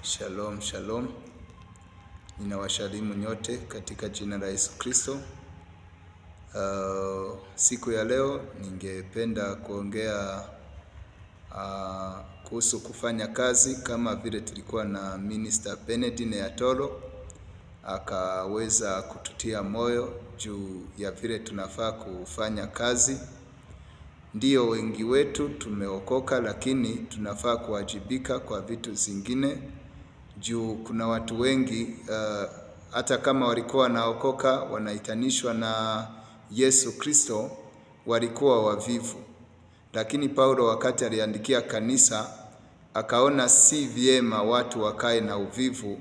Shalom, shalom. Ninawasalimu nyote katika jina la Yesu Kristo. Siku ya leo ningependa kuongea kuhusu kufanya kazi, kama vile tulikuwa na Minister Benedict Yatoro akaweza kututia moyo juu ya vile tunafaa kufanya kazi. Ndiyo, wengi wetu tumeokoka, lakini tunafaa kuwajibika kwa vitu zingine. Juu kuna watu wengi hata kama walikuwa wanaokoka, wanaitanishwa na Yesu Kristo, walikuwa wavivu. Lakini Paulo wakati aliandikia kanisa, akaona si vyema watu wakae na uvivu,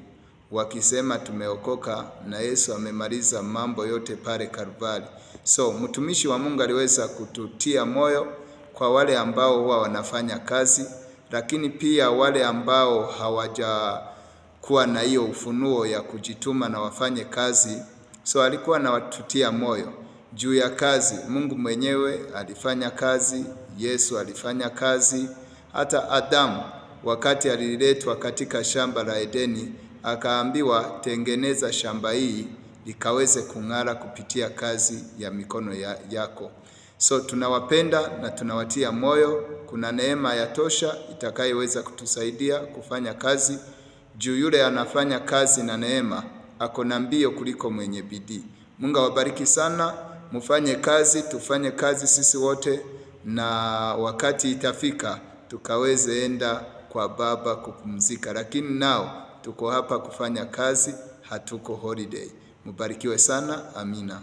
wakisema tumeokoka na Yesu amemaliza mambo yote pale Kalvari. So mtumishi wa Mungu aliweza kututia moyo kwa wale ambao huwa wanafanya kazi, lakini pia wale ambao hawajakuwa na hiyo ufunuo ya kujituma na wafanye kazi. So alikuwa anawatutia moyo juu ya kazi. Mungu mwenyewe alifanya kazi, Yesu alifanya kazi, hata Adamu wakati aliletwa katika shamba la Edeni akaambiwa tengeneza shamba hii likaweze kung'ara kupitia kazi ya mikono yako. So tunawapenda na tunawatia moyo. Kuna neema ya tosha itakayoweza kutusaidia kufanya kazi. Juu yule anafanya kazi na neema ako na mbio kuliko mwenye bidii. Mungu awabariki sana. Mufanye kazi, tufanye kazi sisi wote, na wakati itafika tukaweze enda kwa Baba kupumzika. Lakini nao tuko hapa kufanya kazi, hatuko holiday. Mubarikiwe sana. Amina.